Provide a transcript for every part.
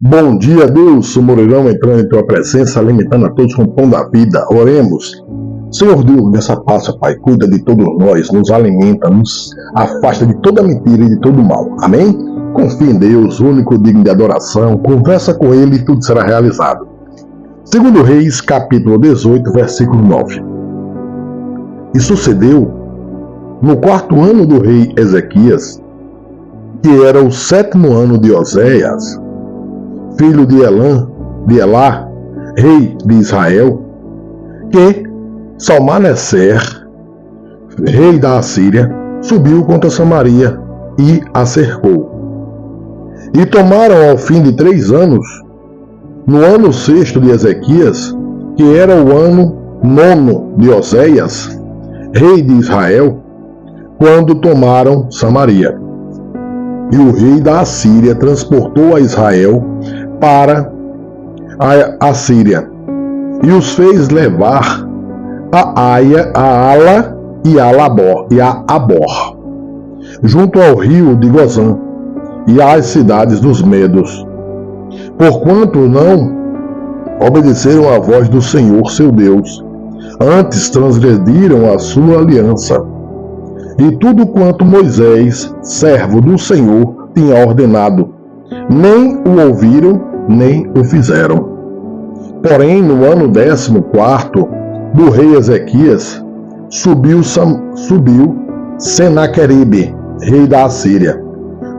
Bom dia, Deus, o Moreirão entrando em tua presença, alimentando a todos com o pão da vida. Oremos. Senhor Deus, nessa passa, Pai, cuida de todos nós, nos alimenta, nos afasta de toda mentira e de todo mal. Amém? Confia em Deus, o único digno de adoração, conversa com Ele e tudo será realizado. 2 Reis, capítulo 18, versículo 9. E sucedeu, no 4º ano do rei Ezequias, que era o 7º ano de Oséias, filho de Elá, rei de Israel, que Salmaneser, rei da Assíria, subiu contra Samaria e a cercou. E tomaram ao fim de 3 anos, no ano 6º de Ezequias, que era o ano 9º de Oséias, rei de Israel, quando tomaram Samaria. E o rei da Assíria transportou a Israel para a Assíria, e os fez levar a Aia, a Ala e a Abor, junto ao rio de Gozã, e às cidades dos Medos, porquanto não obedeceram à voz do Senhor seu Deus, antes transgrediram a sua aliança, e tudo quanto Moisés, servo do Senhor, tinha ordenado, nem o ouviram, nem o fizeram. Porém, no ano 14º do rei Ezequias, subiu Senaqueribe, rei da Assíria,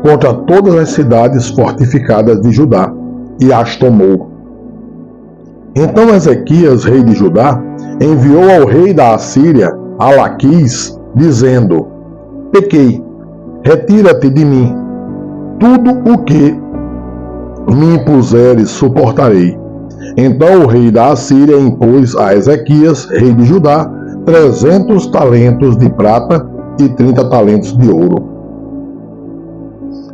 contra todas as cidades fortificadas de Judá, e as tomou. Então Ezequias, rei de Judá, enviou ao rei da Assíria a Laquis, dizendo: pequei, retira-te de mim, tudo o que me impuseres suportarei. Então o rei da Assíria impôs a Ezequias, rei de Judá, 300 talentos de prata e 30 talentos de ouro.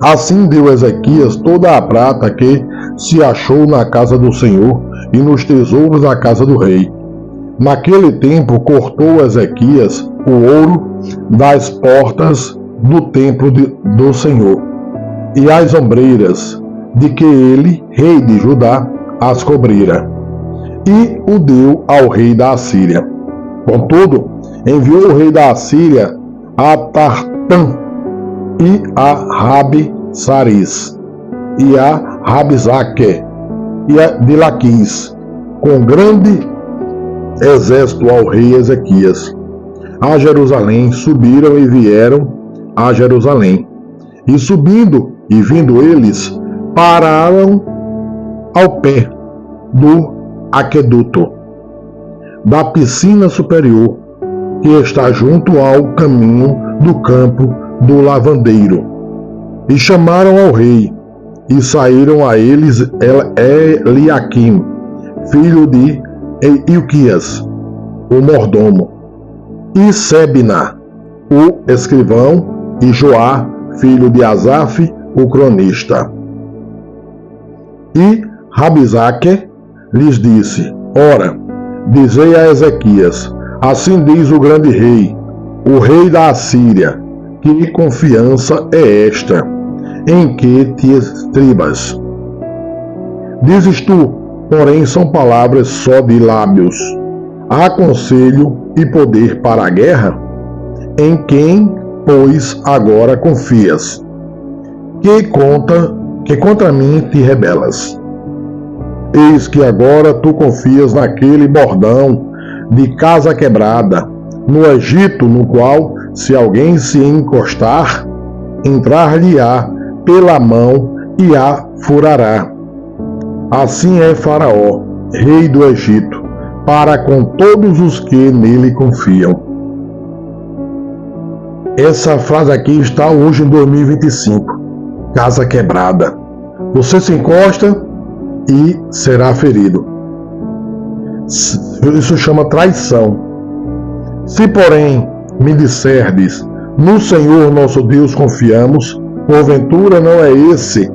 Assim deu Ezequias toda a prata que se achou na casa do Senhor e nos tesouros da casa do rei. Naquele tempo cortou Ezequias o ouro das portas do templo do Senhor e as ombreiras de que ele, rei de Judá, as cobrira, e o deu ao rei da Assíria. Contudo, enviou o rei da Assíria a Tartã e a Rabi-Saris e a Rabzaque e a de Laquis, com grande exército ao rei Ezequias. A Jerusalém subiram e vieram a Jerusalém. E subindo e vindo eles, pararam ao pé do aqueduto da piscina superior, que está junto ao caminho do campo do lavandeiro. E chamaram ao rei, e saíram a eles Eliaquim, filho de Ilquias, o mordomo, e Sebna, o escrivão, e Joá, filho de Asaf, o cronista. E Rabzaque lhes disse: ora, dizei a Ezequias: assim diz o grande rei, o rei da Assíria, que confiança é esta, em que te estribas? Dizes tu, porém são palavras só de lábios. Há conselho e poder para a guerra? Em quem, pois, agora confias? Que contra mim te rebelas? Eis que agora tu confias naquele bordão de casa quebrada, no Egito, no qual, se alguém se encostar, entrar-lhe-á pela mão e a furará. Assim é Faraó, rei do Egito, para com todos os que nele confiam. Essa frase aqui está hoje em 2025. Casa quebrada. Você se encosta e será ferido. Isso chama traição. Se, porém, me disserdes: no Senhor nosso Deus confiamos, porventura não é esse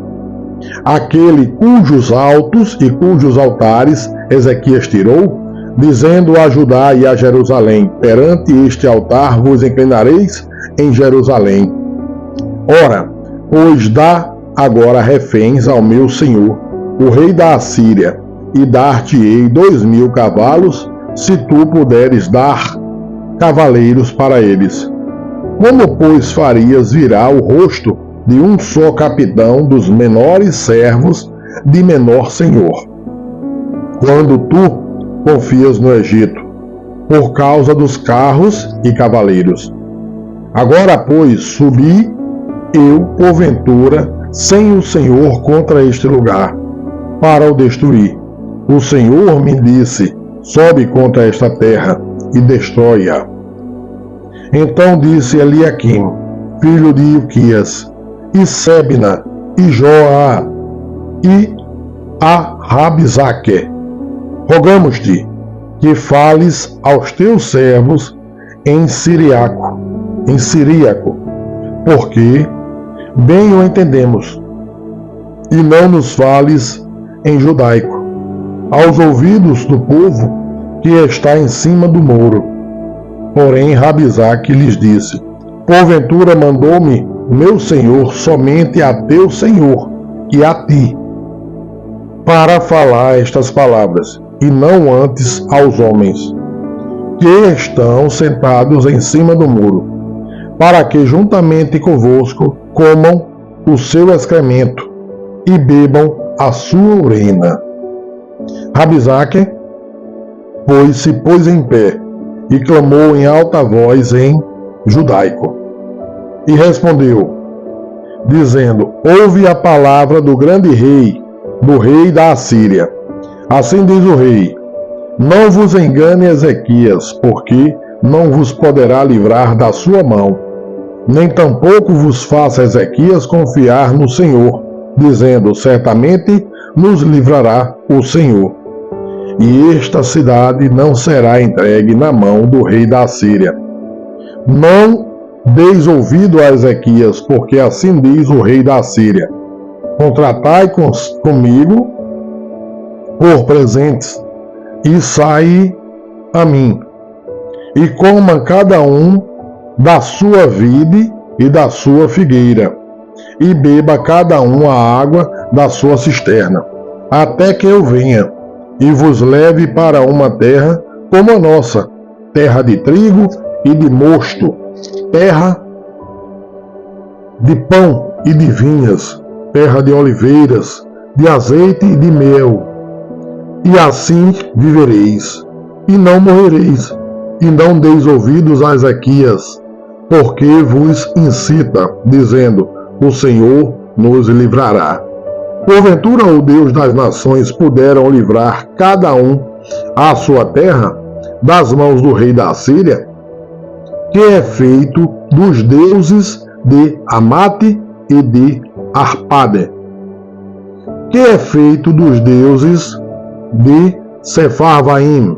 aquele cujos altos e cujos altares Ezequias tirou, dizendo a Judá e a Jerusalém: perante este altar vos inclinareis em Jerusalém. Ora, pois dá agora reféns ao meu senhor, o rei da Assíria, e dar-te-ei 2000 cavalos, se tu puderes dar cavaleiros para eles. Como, pois, farias virar o rosto de um só capitão dos menores servos de menor senhor, quando tu confias no Egito, por causa dos carros e cavaleiros? Agora, pois, subi eu, porventura, sem o Senhor contra este lugar, para o destruir. O Senhor me disse: sobe contra esta terra e destrói-a. Então disse Eliaquim, filho de Ilquias, e Sebna, e Joá, e a Rabizaque: rogamos-te que fales aos teus servos em siríaco, porque bem o entendemos, e não nos fales em judaico, aos ouvidos do povo que está em cima do muro. Porém Rabizaque lhes disse: porventura mandou-me meu senhor somente a teu senhor e a ti, para falar estas palavras, e não antes aos homens que estão sentados em cima do muro, para que juntamente convosco comam o seu excremento e bebam a sua urina. Rabizaque, pois, se pôs em pé e clamou em alta voz em judaico, e respondeu, dizendo: ouve a palavra do grande rei, do rei da Assíria. Assim diz o rei: não vos engane Ezequias, porque não vos poderá livrar da sua mão, nem tampouco vos faça Ezequias confiar no Senhor, dizendo: certamente nos livrará o Senhor, e esta cidade não será entregue na mão do rei da Assíria. Não deis ouvido a Ezequias, porque assim diz o rei da Assíria: contratai comigo por presentes, e sai a mim, e coma cada um da sua vide e da sua figueira, e beba cada um a água da sua cisterna, até que eu venha e vos leve para uma terra como a nossa, terra de trigo e de mosto, terra de pão e de vinhas, terra de oliveiras, de azeite e de mel. E assim vivereis, e não morrereis, e não deis ouvidos a Ezequias, porque vos incita, dizendo: o Senhor nos livrará. Porventura o Deus das nações puderam livrar cada um a sua terra das mãos do rei da Assíria, que é feito dos deuses de Amate e de Arpade, que é feito dos deuses de Sepharvaim,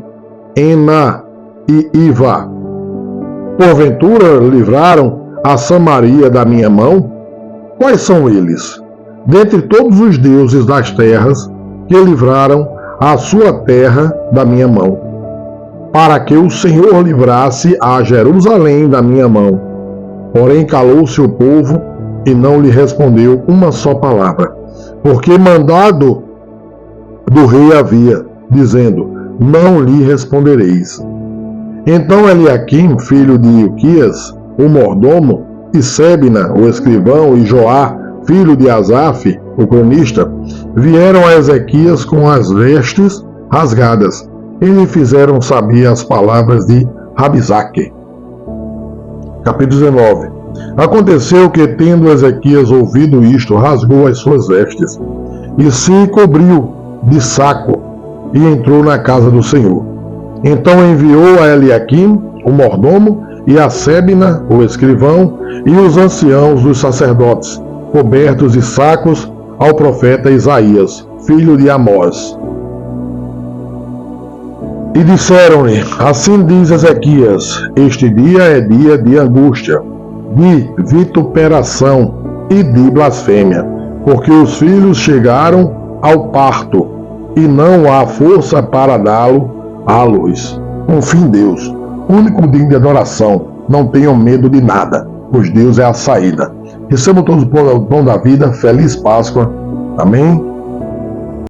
Ená e Iva. Porventura livraram a Samaria da minha mão? Quais são eles? Dentre todos os deuses das terras que livraram a sua terra da minha mão, para que o Senhor livrasse a Jerusalém da minha mão. Porém calou-se o povo e não lhe respondeu uma só palavra, porque mandado do rei havia, dizendo: não lhe respondereis. Então Eliaquim, filho de Ilquias, o mordomo, e Sebna, o escrivão, e Joá, filho de Asaf, o cronista, vieram a Ezequias com as vestes rasgadas, e lhe fizeram saber as palavras de Rabizaque. Capítulo 19. Aconteceu que, tendo Ezequias ouvido isto, rasgou as suas vestes, e se cobriu de saco, e entrou na casa do Senhor. Então enviou a Eliaquim, o mordomo, e a Sebna, o escrivão, e os anciãos dos sacerdotes, cobertos de sacos, ao profeta Isaías, filho de Amós. E disseram-lhe: assim diz Ezequias: este dia é dia de angústia, de vituperação e de blasfêmia, porque os filhos chegaram ao parto, e não há força para dá-lo à luz. Confie em Deus, único digno de adoração. Não tenham medo de nada, pois Deus é a saída. Recebam todos o pão da vida. Feliz Páscoa. Amém.